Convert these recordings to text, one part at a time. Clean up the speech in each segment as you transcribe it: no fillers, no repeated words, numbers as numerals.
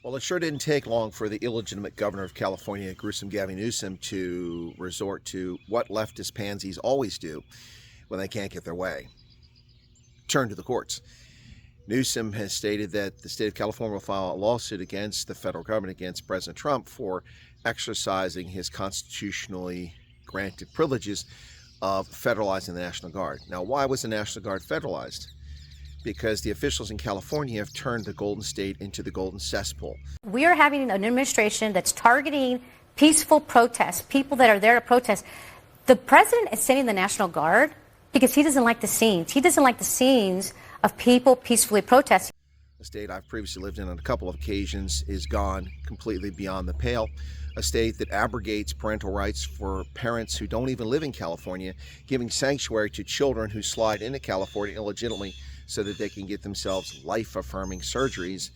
Well, it sure didn't take long for the illegitimate governor of California, gruesome Gavin Newsom, to resort to what leftist pansies always do when they can't get their way: turn to the courts. Newsom has stated that the state of California will file a lawsuit against the federal government, against President Trump, for exercising his constitutionally granted privileges of federalizing the National Guard. Now, why was the National Guard federalized? Because the officials in California have turned the Golden State into the Golden Cesspool. We are having an administration that's targeting peaceful protests, people that are there to protest. The president is sending the National Guard because he doesn't like the scenes. He doesn't like the scenes of people peacefully protesting. A state I've previously lived in on a couple of occasions is gone completely beyond the pale. A state that abrogates parental rights for parents who don't even live in California, giving sanctuary to children who slide into California illegitimately so that they can get themselves life-affirming surgeries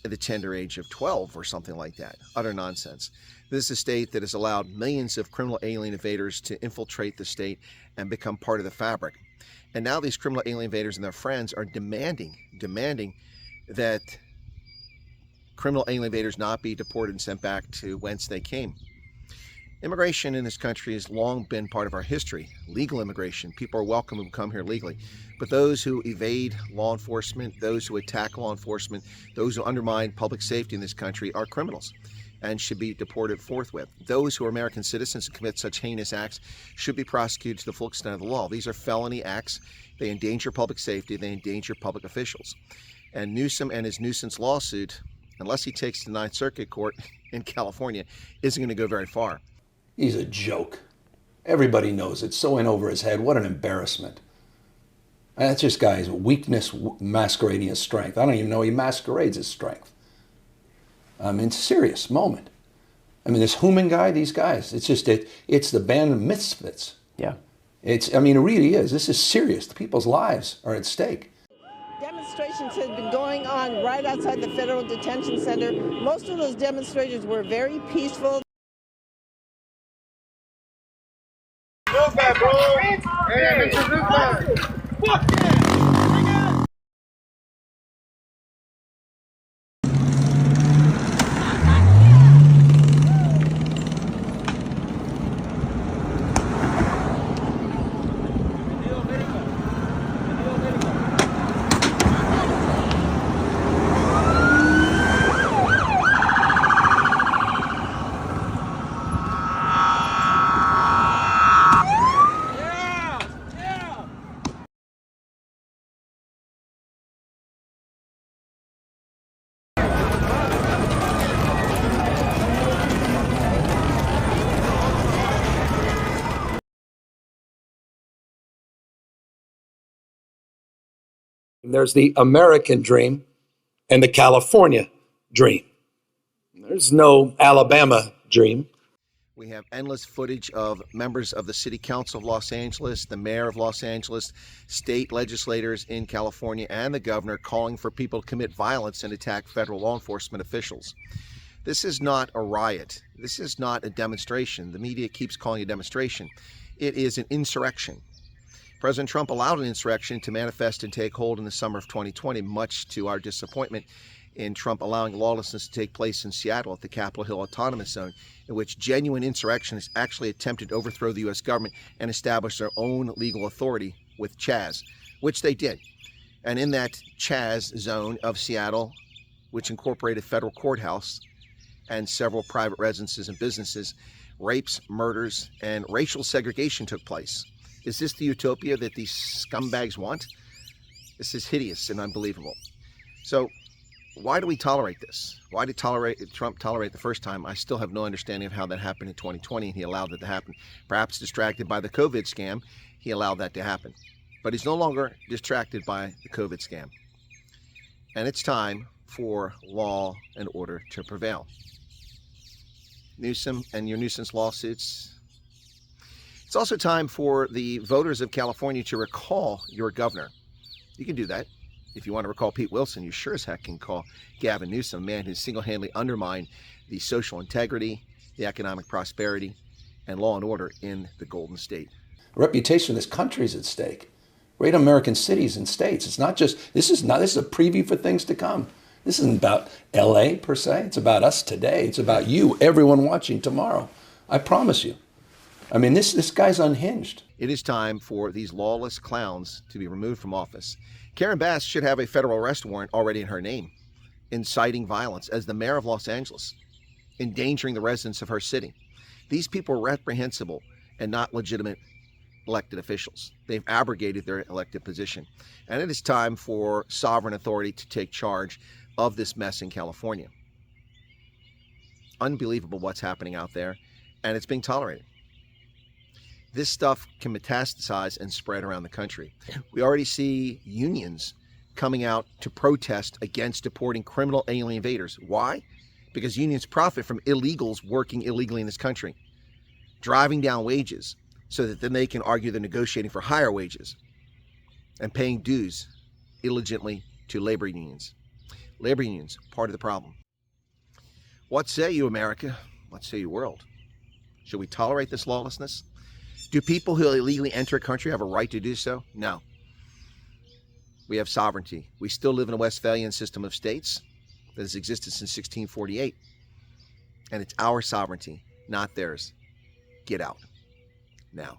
at the tender age of 12 or something like that. Utter nonsense. This is a state that has allowed millions of criminal alien invaders to infiltrate the state and become part of the fabric. And now these criminal alien invaders and their friends are demanding that criminal alien invaders not be deported and sent back to whence they came. Immigration in this country has long been part of our history. Legal immigration. People are welcome who come here legally. But those who evade law enforcement, those who attack law enforcement, those who undermine public safety in this country are criminals and should be deported forthwith. Those who are American citizens who commit such heinous acts should be prosecuted to the full extent of the law. These are felony acts. They endanger public safety. They endanger public officials. And Newsom and his nuisance lawsuit, unless he takes to the Ninth Circuit Court in California, isn't going to go very far. He's a joke. Everybody knows it. So in over his head. What an embarrassment. That's just guy's weakness masquerading as strength. I don't even know he masquerades as strength. I mean, it's a serious moment. I mean, this Human guy, these guys, it's the band of misfits. Yeah. It really is. This is serious. The people's lives are at stake. Demonstrations have been going on right outside the Federal Detention Center. Most of those demonstrators were very peaceful. Move that, bro! Hey, Mr. Newsom! Fuck yeah! There's the American dream and the California dream. There's no Alabama dream. We have endless footage of members of the City Council of Los Angeles, the mayor of Los Angeles, state legislators in California, and the governor calling for people to commit violence and attack federal law enforcement officials. This is not a riot. This is not a demonstration. The media keeps calling it a demonstration. It is an insurrection. President Trump allowed an insurrection to manifest and take hold in the summer of 2020, much to our disappointment in Trump allowing lawlessness to take place in Seattle at the Capitol Hill Autonomous Zone, in which genuine insurrectionists actually attempted to overthrow the U.S. government and establish their own legal authority with Chaz, which they did. And in that Chaz zone of Seattle, which incorporated a federal courthouse and several private residences and businesses, rapes, murders, and racial segregation took place. Is this the utopia that these scumbags want? This is hideous and unbelievable. So why do we tolerate this? Why did Trump tolerate the first time? I still have no understanding of how that happened in 2020, and he allowed that to happen. Perhaps distracted by the COVID scam, he allowed that to happen. But he's no longer distracted by the COVID scam. And it's time for law and order to prevail. Newsom and your nuisance lawsuits. It's also time for the voters of California to recall your governor. You can do that. If you want to recall Pete Wilson, you sure as heck can call Gavin Newsom, a man who single-handedly undermined the social integrity, the economic prosperity, and law and order in the Golden State. The reputation of this country is at stake. Great American cities and states. It's not just, this is a preview for things to come. This isn't about LA per se. It's about us today. It's about you, everyone watching tomorrow. I promise you. I mean, this guy's unhinged. It is time for these lawless clowns to be removed from office. Karen Bass should have a federal arrest warrant already in her name, inciting violence as the mayor of Los Angeles, endangering the residents of her city. These people are reprehensible and not legitimate elected officials. They've abrogated their elected position. And it is time for sovereign authority to take charge of this mess in California. Unbelievable what's happening out there, and it's being tolerated. This stuff can metastasize and spread around the country. We already see unions coming out to protest against deporting criminal alien invaders. Why? Because unions profit from illegals working illegally in this country, driving down wages so that then they can argue they're negotiating for higher wages and paying dues illegitimately to labor unions. Labor unions, part of the problem. What say you, America? What say you, world? Should we tolerate this lawlessness? Do people who illegally enter a country have a right to do so? No. We have sovereignty. We still live in a Westphalian system of states that has existed since 1648. And it's our sovereignty, not theirs. Get out now.